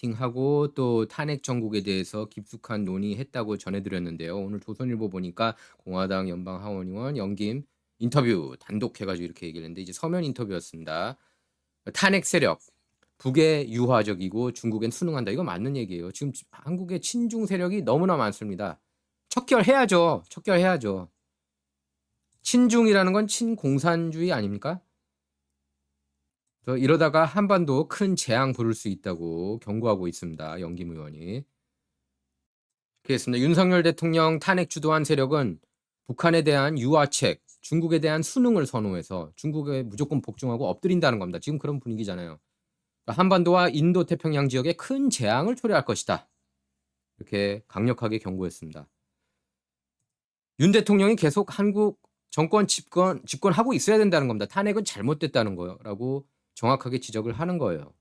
미팅하고 또 탄핵 정국에 대해서 깊숙한 논의했다고 전해드렸는데요. 오늘 조선일보 보니까 공화당 연방 하원의원 영김 인터뷰 단독 해가지고 이렇게 얘기를 했는데 이제 서면 인터뷰였습니다. 탄핵 세력 북에 유화적이고 중국엔 순응한다. 이거 맞는 얘기예요. 지금 한국의 친중 세력이 너무나 많습니다. 척결해야죠. 척결해야죠. 친중이라는 건 친공산주의 아닙니까? 이러다가 한반도 큰 재앙 부를 수 있다고 경고하고 있습니다. 영김 의원이. 그렇습니다. 윤석열 대통령 탄핵 주도한 세력은 북한에 대한 유화책, 중국에 대한 순응을 선호해서 중국에 무조건 복종하고 엎드린다는 겁니다. 지금 그런 분위기잖아요. 한반도와 인도 태평양 지역에 큰 재앙을 초래할 것이다. 이렇게 강력하게 경고했습니다. 윤 대통령이 계속 한국 정권 집권하고 있어야 된다는 겁니다. 탄핵은 잘못됐다는 거라고 정확하게 지적을 하는 거예요.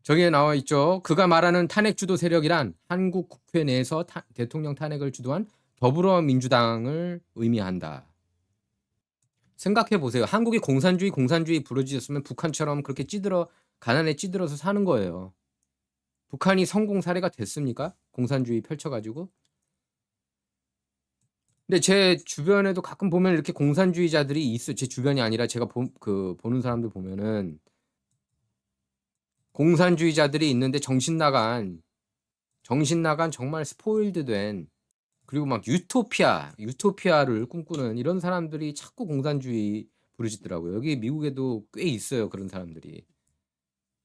저기에 나와 있죠. 그가 말하는 탄핵 주도 세력이란 한국 국회 내에서 대통령 탄핵을 주도한 더불어민주당을 의미한다. 생각해 보세요. 한국이 공산주의 부르짖었으면 북한처럼 그렇게 가난에 찌들어서 사는 거예요. 북한이 성공 사례가 됐습니까? 공산주의 펼쳐가지고. 근데 제 주변에도 가끔 보면 이렇게 공산주의자들이 있어요. 제 주변이 아니라 제가 보는 사람들 보면은 공산주의자들이 있는데 정신 나간 정말 스포일드된 그리고 막 유토피아를 꿈꾸는 이런 사람들이 자꾸 공산주의 부르짖더라고요. 여기 미국에도 꽤 있어요. 그런 사람들이.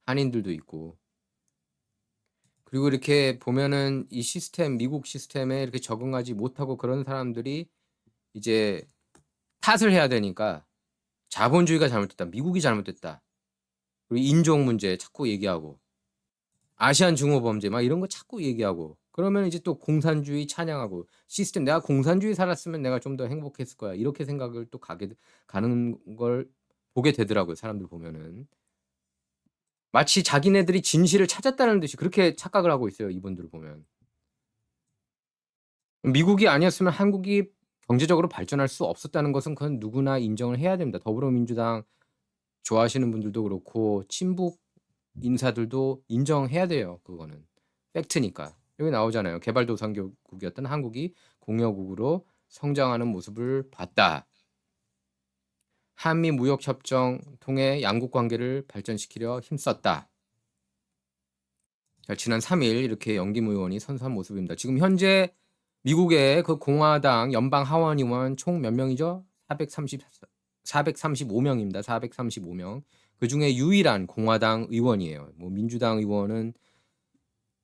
한인들도 있고. 그리고 이렇게 보면은 이 미국 시스템에 이렇게 적응하지 못하고 그런 사람들이 이제 탓을 해야 되니까 자본주의가 잘못됐다. 미국이 잘못됐다. 그리고 인종 문제 자꾸 얘기하고 아시안 증오 범죄 막 이런 거 자꾸 얘기하고 그러면 이제 또 공산주의 찬양하고 시스템 내가 공산주의 살았으면 내가 좀 더 행복했을 거야. 이렇게 생각을 또 가는 걸 보게 되더라고요. 사람들 보면은. 마치 자기네들이 진실을 찾았다는 듯이 그렇게 착각을 하고 있어요. 이분들을 보면. 미국이 아니었으면 한국이 경제적으로 발전할 수 없었다는 것은 그건 누구나 인정을 해야 됩니다. 더불어민주당 좋아하시는 분들도 그렇고 친북 인사들도 인정해야 돼요. 그거는 팩트니까. 여기 나오잖아요. 개발도상국이었던 한국이 공여국으로 성장하는 모습을 봤다. 한미 무역협정 통해 양국 관계를 발전시키려 힘썼다. 자, 지난 3일 이렇게 영김 의원이 선서한 모습입니다. 지금 현재 미국의 그 공화당 연방 하원 의원 총 몇 명이죠? 435명입니다. 435명. 그 중에 유일한 공화당 의원이에요. 뭐 민주당 의원은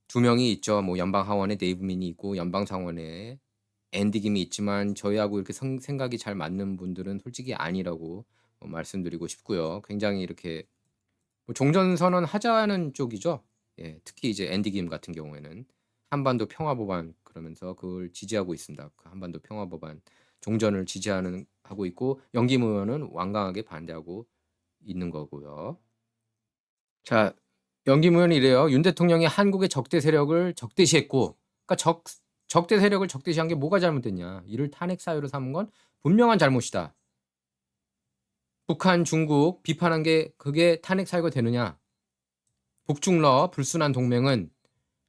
2명이 있죠. 뭐 연방 하원에 데이브 민이 있고 연방 상원에 앤디 김이 있지만 저희하고 이렇게 생각이 잘 맞는 분들은 솔직히 아니라고 말씀드리고 싶고요. 굉장히 이렇게 종전 선언 하자는 쪽이죠. 예, 특히 이제 앤디 김 같은 경우에는 한반도 평화 법안 그러면서 그걸 지지하고 있습니다. 그 한반도 평화 법안 종전을 하고 있고 영김 의원은 완강하게 반대하고 있는 거고요. 자, 영김 의원이 이래요. 윤 대통령이 한국의 적대 세력을 적대시했고, 그러니까 적대 세력을 적대시한 게 뭐가 잘못됐냐? 이를 탄핵 사유로 삼은 건 분명한 잘못이다. 북한, 중국 비판한 게 그게 탄핵 사유가 되느냐? 북중러 불순한 동맹은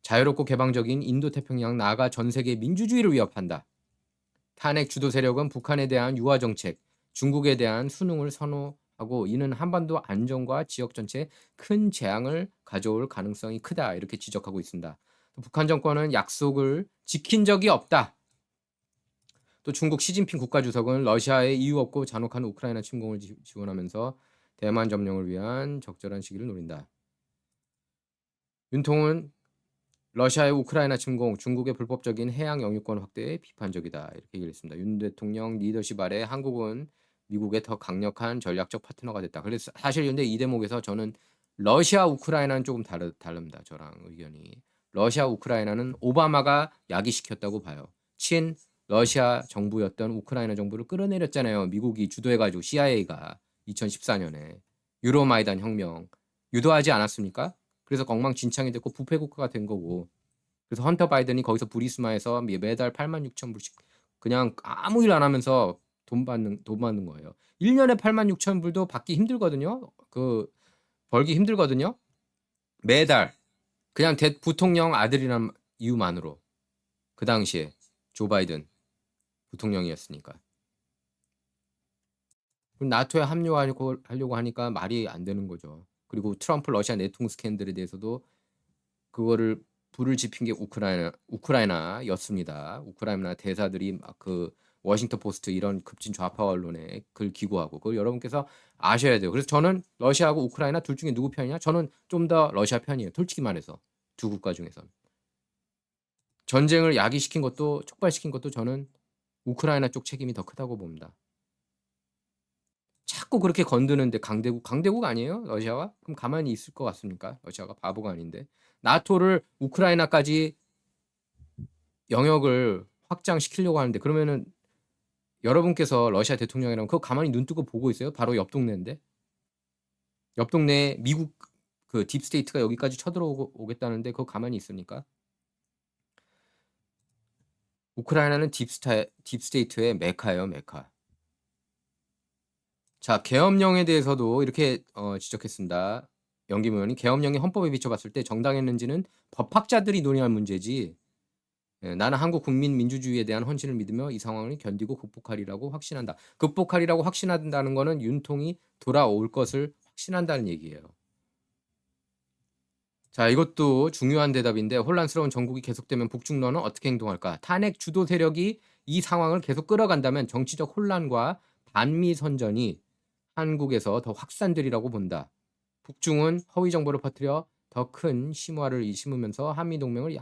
자유롭고 개방적인 인도태평양 나아가 전 세계 민주주의를 위협한다. 탄핵 주도 세력은 북한에 대한 유화 정책, 중국에 대한 순응을 선호하고 이는 한반도 안정과 지역 전체에 큰 재앙을 가져올 가능성이 크다. 이렇게 지적하고 있습니다. 또 북한 정권은 약속을 지킨 적이 없다. 또 중국 시진핑 국가주석은 러시아의 이유 없고 잔혹한 우크라이나 침공을 지원하면서 대만 점령을 위한 적절한 시기를 노린다. 윤통은 러시아의 우크라이나 침공, 중국의 불법적인 해양 영유권 확대에 비판적이다. 이렇게 얘기를 했습니다. 윤 대통령 리더십 아래 한국은 미국의 더 강력한 전략적 파트너가 됐다. 그래서 사실 근데 이 대목에서 저는 러시아 우크라이나는 조금 다릅니다. 저랑 의견이. 러시아 우크라이나는 오바마가 야기시켰다고 봐요. 친 러시아 정부였던 우크라이나 정부를 끌어내렸잖아요. 미국이 주도해가지고 CIA가 2014년에 유로마이단 혁명 유도하지 않았습니까? 그래서 엉망진창이 됐고 부패 국가가 된 거고. 그래서 헌터 바이든이 거기서 부리스마에서 매달 86,000불씩 그냥 아무 일 안 하면서 돈 받는 거예요. 1년에 86,000불도 받기 힘들거든요. 벌기 힘들거든요. 매달 그냥 부통령 아들이란 이유만으로 그 당시에 조 바이든 부통령이었으니까. 그럼 나토에 합류하려고 하니까 말이 안 되는 거죠. 그리고 트럼프 러시아 내통 스캔들에 대해서도 그거를 불을 지핀 게 우크라이나였습니다. 우크라이나 대사들이 막 그 워싱턴 포스트 이런 급진 좌파 언론에 글 기고하고 그걸 여러분께서 아셔야 돼요. 그래서 저는 러시아하고 우크라이나 둘 중에 누구 편이냐? 저는 좀 더 러시아 편이에요. 솔직히 말해서 두 국가 중에서 전쟁을 야기시킨 것도 촉발시킨 것도 저는 우크라이나 쪽 책임이 더 크다고 봅니다. 자꾸 그렇게 건드는데 강대국 아니에요? 러시아가? 그럼 가만히 있을 것 같습니까? 러시아가 바보가 아닌데. 나토를 우크라이나까지 영역을 확장시키려고 하는데 그러면은 여러분께서 러시아 대통령이라면 그거 가만히 눈 뜨고 보고 있어요? 바로 옆 동네인데. 옆 동네에 미국 그 딥스테이트가 여기까지 쳐들어오겠다는데 그거 가만히 있습니까? 우크라이나는 딥스테이트의 메카예요, 메카. 자, 계엄령에 대해서도 이렇게 지적했습니다. 영김 의원이 계엄령이 헌법에 비춰봤을 때 정당했는지는 법학자들이 논의할 문제지. 예, 나는 한국 국민 민주주의에 대한 헌신을 믿으며 이 상황을 견디고 극복하리라고 확신한다. 극복하리라고 확신한다는 거는 윤통이 돌아올 것을 확신한다는 얘기예요. 자, 이것도 중요한 대답인데 혼란스러운 정국이 계속되면 북중러는 어떻게 행동할까? 탄핵 주도 세력이 이 상황을 계속 끌어간다면 정치적 혼란과 반미 선전이 한국에서 더 확산되리라고 본다. 북중은 허위 정보를 퍼뜨려 더 큰 심화를 심으면서 한미 동맹을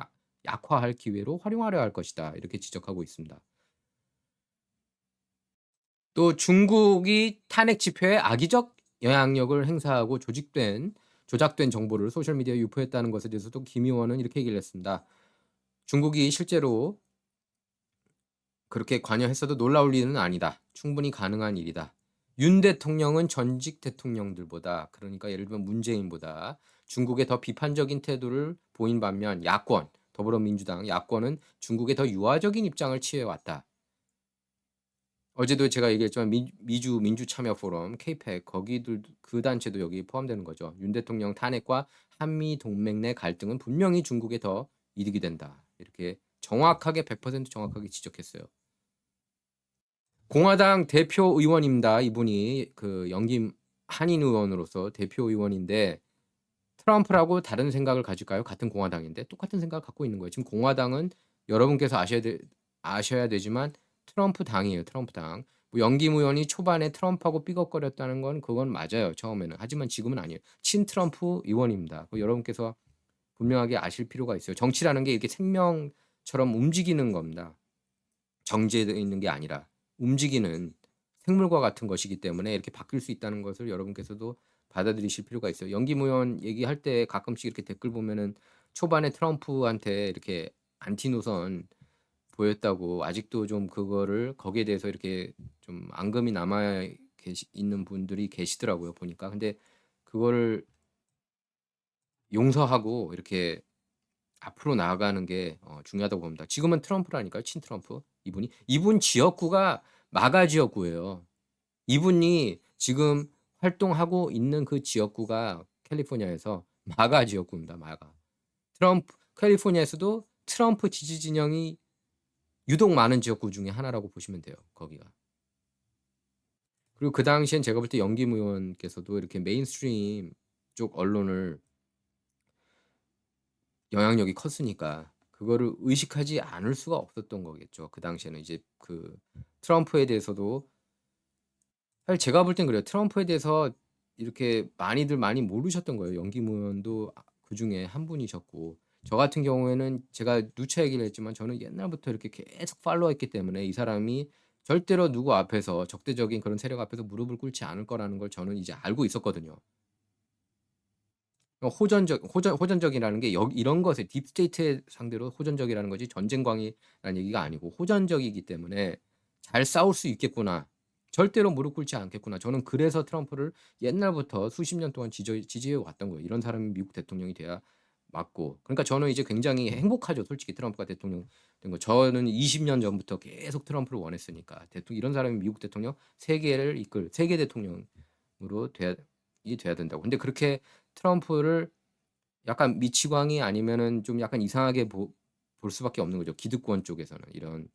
약화할 기회로 활용하려 할 것이다. 이렇게 지적하고 있습니다. 또 중국이 탄핵 집회에 악의적 영향력을 행사하고 조작된 정보를 소셜미디어에 유포했다는 것에 대해서도 김 의원은 이렇게 얘기를 했습니다. 중국이 실제로 그렇게 관여했어도 놀라울 일은 아니다. 충분히 가능한 일이다. 윤 대통령은 전직 대통령들보다 그러니까 예를 들면 문재인보다 중국에 더 비판적인 태도를 보인 반면 야권, 더불어민주당 야권은 중국에 더 유화적인 입장을 취해왔다. 어제도 제가 얘기했지만 미주 민주참여 포럼 KPEC 거기들 그 단체도 여기 포함되는 거죠. 윤 대통령 탄핵과 한미 동맹 내 갈등은 분명히 중국에 더 이득이 된다. 이렇게 정확하게 100% 정확하게 지적했어요. 공화당 대표 의원입니다. 이분이 그 영김 한인 의원으로서 대표 의원인데 트럼프라고 다른 생각을 가질까요? 같은 공화당인데 똑같은 생각을 갖고 있는 거예요. 지금 공화당은 여러분께서 아셔야 되지만 트럼프 당이에요. 트럼프 당. 뭐 영김 의원이 초반에 트럼프하고 삐걱거렸다는 건 그건 맞아요. 처음에는. 하지만 지금은 아니에요. 친 트럼프 의원입니다. 여러분께서 분명하게 아실 필요가 있어요. 정치라는 게 이렇게 생명처럼 움직이는 겁니다. 정제되어 있는 게 아니라 움직이는 생물과 같은 것이기 때문에 이렇게 바뀔 수 있다는 것을 여러분께서도 받아들이실 필요가 있어요. 영김 의원 얘기할 때 가끔씩 이렇게 댓글 보면은 초반에 트럼프한테 이렇게 안티 노선 보였다고 아직도 좀 그거를 거기에 대해서 이렇게 좀 앙금이 남아 있는 분들이 계시더라고요. 보니까. 근데 그거를 용서하고 이렇게 앞으로 나아가는 게 중요하다고 봅니다. 지금은 트럼프라니까요. 친트럼프. 이분 지역구가 마가 지역구예요. 이분이 지금 활동하고 있는 그 지역구가 캘리포니아에서 마가 지역구입니다. 마가. 캘리포니아에서도 트럼프 지지 진영이 유독 많은 지역구 중에 하나라고 보시면 돼요. 거기가. 그리고 그 당시엔 제가 볼 때 영김 의원께서도 이렇게 메인스트림 쪽 언론을 영향력이 컸으니까 그거를 의식하지 않을 수가 없었던 거겠죠. 그 당시에는 이제 그 트럼프에 대해서도 사실 제가 볼 땐 그래요. 트럼프에 대해서 이렇게 많이 모르셨던 거예요. 영김 의원도 그중에 한 분이셨고 저 같은 경우에는 제가 누차 얘기를 했지만 저는 옛날부터 이렇게 계속 팔로우했기 때문에 이 사람이 절대로 누구 앞에서 적대적인 그런 세력 앞에서 무릎을 꿇지 않을 거라는 걸 저는 이제 알고 있었거든요. 호전적이라는 게 이런 것에 딥스테이트 상대로 호전적이라는 거지 전쟁광이라는 얘기가 아니고 호전적이기 때문에 잘 싸울 수 있겠구나. 절대로 무릎 꿇지 않겠구나. 저는 그래서 트럼프를 옛날부터 수십 년 동안 지지해 왔던 거예요. 이런 사람이 미국 대통령이 돼야 맞고. 그러니까 저는 이제 굉장히 행복하죠. 솔직히 트럼프가 대통령 된 거. 저는 20년 전부터 계속 트럼프를 원했으니까. 이런 사람이 미국 대통령 세계를 이끌 세계 대통령으로 돼야 된다고. 근데 그렇게 트럼프를 약간 미치광이 아니면은 좀 약간 이상하게 볼 수밖에 없는 거죠. 기득권 쪽에서는 이런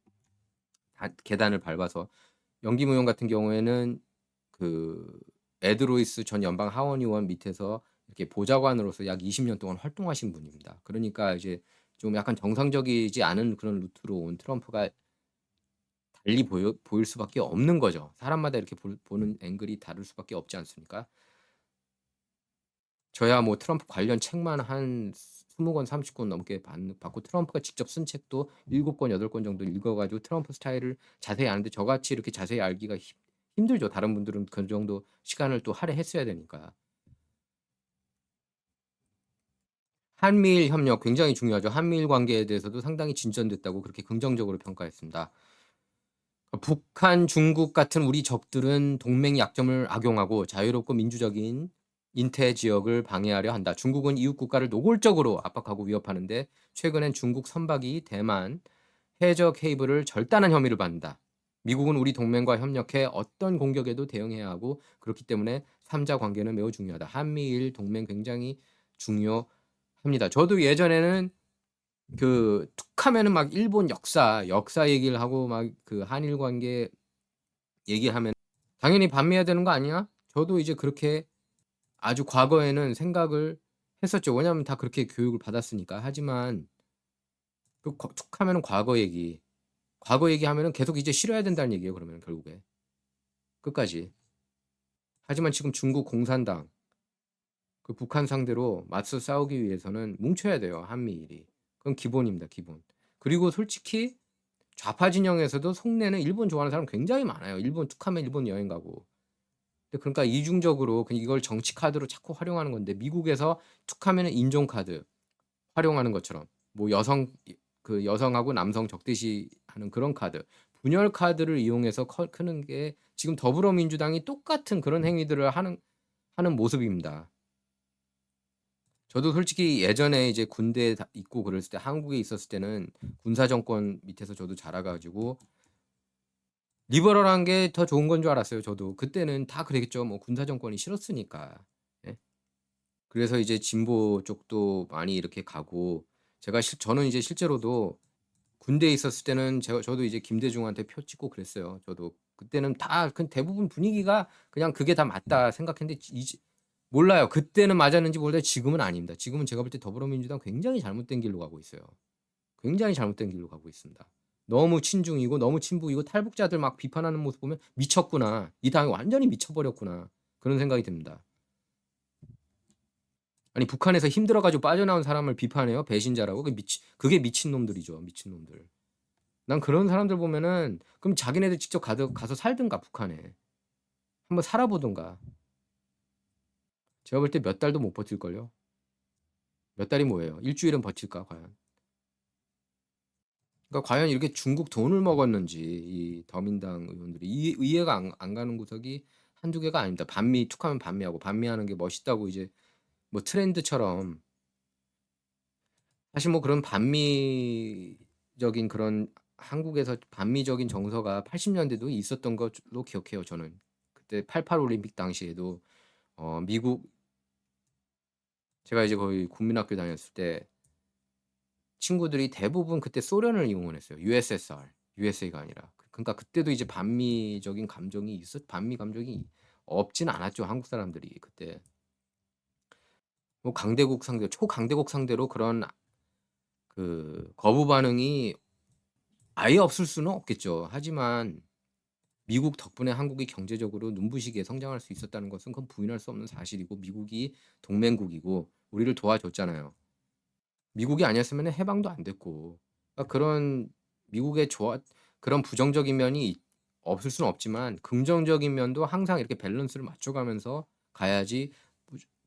계단을 밟아서. 영김 의원 같은 경우에는 그 에드로이스 전 연방 하원 의원 밑에서 이렇게 보좌관으로서 약 20년 동안 활동하신 분입니다. 그러니까 이제 좀 약간 정상적이지 않은 그런 루트로 온 트럼프가 달리 보일 수밖에 없는 거죠. 사람마다 이렇게 보는 앵글이 다를 수밖에 없지 않습니까? 저야 뭐 트럼프 관련 책만 한 20권 30권 넘게 받고 트럼프가 직접 쓴 책도 7권 8권 정도 읽어 가지고 트럼프 스타일을 자세히 아는데 저같이 이렇게 자세히 알기가 힘들죠. 다른 분들은 그 정도 시간을 또 할애했어야 되니까. 한미일 협력 굉장히 중요하죠. 한미일 관계에 대해서도 상당히 진전됐다고 그렇게 긍정적으로 평가했습니다. 북한, 중국 같은 우리 적들은 동맹 약점을 악용하고 자유롭고 민주적인 인태 지역을 방해하려 한다. 중국은 이웃 국가를 노골적으로 압박하고 위협하는데 최근엔 중국 선박이 대만 해저 케이블을 절단한 혐의를 받는다. 미국은 우리 동맹과 협력해 어떤 공격에도 대응해야 하고 그렇기 때문에 3자 관계는 매우 중요하다. 한미일 동맹 굉장히 중요합니다. 저도 예전에는 툭하면은 막 일본 역사 얘기를 하고 막 그 한일 관계 얘기하면 '당연히 반미해야 되는 거 아니야?' 저도 이제 그렇게 아주 과거에는 생각을 했었죠. 왜냐하면 다 그렇게 교육을 받았으니까. 하지만 툭하면은 과거 얘기하면은 계속 이제 싫어야 된다는 얘기예요 그러면 결국에. 끝까지. 하지만 지금 중국 공산당 북한 상대로 맞서 싸우기 위해서는 뭉쳐야 돼요 한미일이. 그건 기본입니다 기본. 그리고 솔직히 좌파 진영에서도 속내는 일본 좋아하는 사람 굉장히 많아요. 일본 툭하면 일본 여행 가고. 그러니까 이중적으로 이걸 정치 카드로 자꾸 활용하는 건데 미국에서 툭하면은 인종 카드 활용하는 것처럼 뭐 여성하고 남성 적대시하는 그런 카드, 분열 카드를 이용해서 크는 게 지금 더불어민주당이 똑같은 그런 행위들을 하는 모습입니다. 저도 솔직히 예전에 이제 군대에 있고 그랬을 때 한국에 있었을 때는 군사 정권 밑에서 저도 자라 가지고 리버럴한 게 더 좋은 건 줄 알았어요 저도. 그때는 다 그랬겠죠. 뭐 군사 정권이 싫었으니까. 예. 그래서 이제 진보 쪽도 많이 이렇게 가고 저는 이제 실제로도 군대에 있었을 때는 저도 이제 김대중한테 표 찍고 그랬어요. 저도 그때는 다 대부분 분위기가 그냥 그게 다 맞다 생각했는데 이제 몰라요. 그때는 맞았는지 몰라요. 지금은 아닙니다. 지금은 제가 볼 때 더불어민주당 굉장히 잘못된 길로 가고 있어요. 굉장히 잘못된 길로 가고 있습니다. 너무 친중이고 너무 친북이고 탈북자들 막 비판하는 모습 보면 '미쳤구나. 이 당이 완전히 미쳐버렸구나.' 그런 생각이 듭니다. 아니 북한에서 힘들어 가지고 빠져나온 사람을 비판해요? 배신자라고? 그게 미친놈들이죠, 미친놈들. 난 그런 사람들 보면은 그럼 자기네들 직접 가서 살든가 북한에. 한번 살아보든가. 제가 볼 때 몇 달도 못 버틸걸요. 몇 달이 뭐예요? 일 주일은 버틸까 과연? 그러니까 과연 이렇게 중국 돈을 먹었는지 이 더민당 의원들이 이해가 안 가는 구석이 한두 개가 아닙니다. 툭하면 반미하고 반미하는 게 멋있다고 이제 뭐 트렌드처럼 사실 뭐 그런 반미적인 그런 한국에서 반미적인 정서가 80 년대도 있었던 걸로 기억해요 저는. 그때 88 올림픽 당시에도 미국 제가 이제 거기 국민학교 다녔을 때 친구들이 대부분 그때 소련을 이용을 했어요. USSR, USA가 아니라. 그러니까 그때도 이제 반미 감정이 없진 않았죠, 한국 사람들이 그때. 뭐 초강대국 상대로 그런 거부 반응이 아예 없을 수는 없겠죠. 하지만 미국 덕분에 한국이 경제적으로 눈부시게 성장할 수 있었다는 것은 그건 부인할 수 없는 사실이고 미국이 동맹국이고 우리를 도와줬잖아요. 미국이 아니었으면 해방도 안 됐고. 그러니까 미국의 그런 부정적인 면이 없을 수는 없지만 긍정적인 면도 항상 이렇게 밸런스를 맞춰가면서 가야지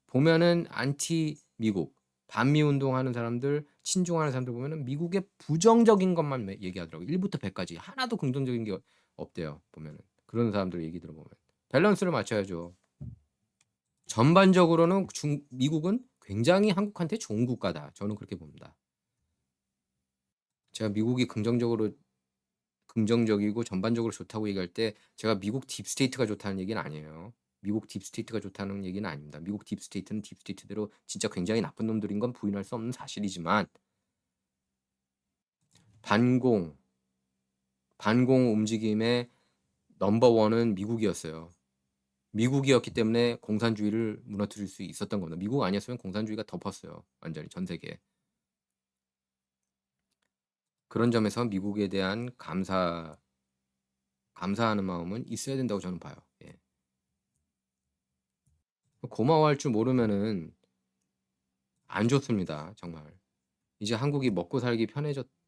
보면은 안티 미국, 반미 운동하는 사람들, 친중하는 사람들 보면은 미국의 부정적인 것만 얘기하더라고요. 1 부터 100 까지 하나도 긍정적인 게 없대요, 보면은. 그런 사람들 얘기 들어보면. 밸런스를 맞춰야죠. 전반적으로는 미국은 굉장히 한국한테 좋은 국가다. 저는 그렇게 봅니다. 제가 미국이 긍정적이고 전반적으로 좋다고 얘기할 때 제가 미국 딥스테이트가 좋다는 얘기는 아니에요. 미국 딥스테이트가 좋다는 얘기는 아닙니다. 미국 딥스테이트는 딥스테이트대로 진짜 굉장히 나쁜 놈들인 건 부인할 수 없는 사실이지만 반공 움직임의 넘버 원은 미국이었어요. 미국이었기 때문에 공산주의를 무너뜨릴 수 있었던 겁니다. 미국 아니었으면 공산주의가 덮었어요. 완전히 전 세계에. 그런 점에서 미국에 대한 감사하는 마음은 있어야 된다고 저는 봐요. 예. 고마워할 줄 모르면은 안 좋습니다. 정말. 이제 한국이 먹고 살기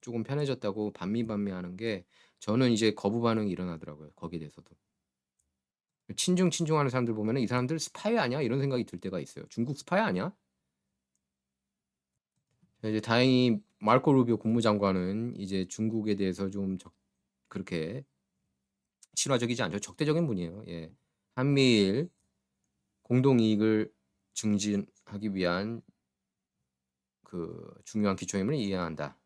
조금 편해졌다고 반미반미하는 게 저는 이제 거부 반응이 일어나더라고요. 거기에 대해서도. 친중하는 사람들 보면은 '이 사람들 스파이 아니야?' 이런 생각이 들 때가 있어요. '중국 스파이 아니야?' 이제 다행히 마르코 루비오 국무장관은 이제 중국에 대해서 좀 그렇게 친화적이지 않죠. 적대적인 분이에요. 예. 한미일 공동 이익을 증진하기 위한 그 중요한 기초임을 이해해야 한다.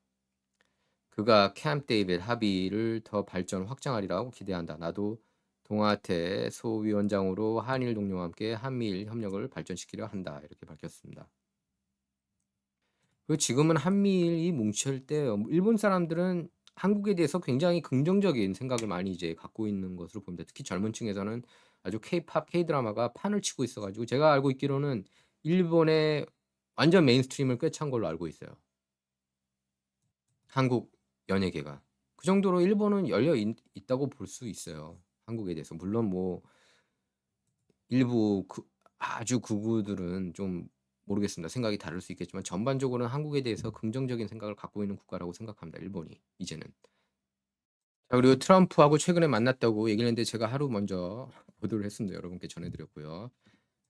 그가 캠프 데이빗 합의를 더 발전 확장하리라고 기대한다. 나도 동아태 소위원장으로 한일 동료와 함께 한미일 협력을 발전시키려 한다. 이렇게 밝혔습니다. 그리고 지금은 한미일이 뭉칠 때 일본 사람들은 한국에 대해서 굉장히 긍정적인 생각을 많이 이제 갖고 있는 것으로 보입니다. 특히 젊은 층에서는 아주 케이팝, 케이드라마가 판을 치고 있어 가지고 제가 알고 있기로는 일본의 완전 메인스트림을 꿰찬 걸로 알고 있어요. 한국 연예계가. 그 정도로 일본은 열려 있다고 볼 수 있어요. 한국에 대해서. 물론 뭐 일부 아주 극우들은 좀 모르겠습니다. 생각이 다를 수 있겠지만 전반적으로는 한국에 대해서 긍정적인 생각을 갖고 있는 국가라고 생각합니다. 일본이 이제는. 자, 그리고 트럼프하고 최근에 만났다고 얘기를 했는데 제가 하루 먼저 보도를 했습니다. 여러분께 전해 드렸고요.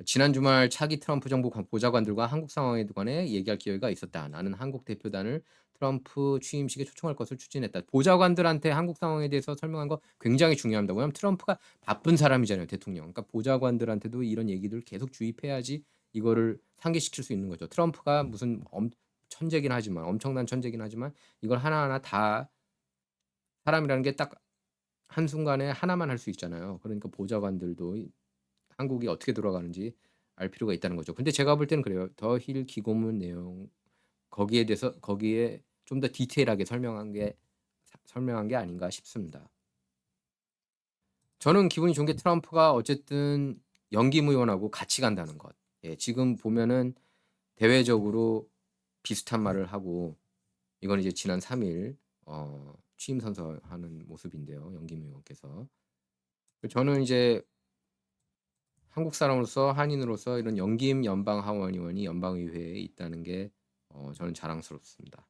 지난 주말 차기 트럼프 정부 보좌관들과 한국 상황에 관해 얘기할 기회가 있었다. 나는 한국 대표단을 트럼프 취임식에 초청할 것을 추진했다. 보좌관들한테 한국 상황에 대해서 설명한 거 굉장히 중요합니다. 왜냐하면 트럼프가 바쁜 사람이잖아요, 대통령. 그러니까 보좌관들한테도 이런 얘기들 계속 주입해야지 이거를 상기시킬 수 있는 거죠. 트럼프가 무슨 천재긴 하지만 엄청난 천재긴 하지만 이걸 하나하나 다 사람이라는 게 딱 한순간에 하나만 할 수 있잖아요. 그러니까 보좌관들도 한국이 어떻게 돌아가는지 알 필요가 있다는 거죠. 근데 제가 볼 때는 그래요. 더 힐 기고문 내용 거기에 좀 더 디테일하게 설명한 게 아닌가 싶습니다. 저는 기분이 좋은 게 트럼프가 어쨌든 영김 의원하고 같이 간다는 것. 예, 지금 보면은 대외적으로 비슷한 말을 하고 이건 이제 지난 3일 취임 선서하는 모습인데요. 영김 의원께서. 저는 이제 한국 사람으로서 한인으로서 이런 영김 연방 하원 의원이 연방의회에 있다는 게 저는 자랑스럽습니다.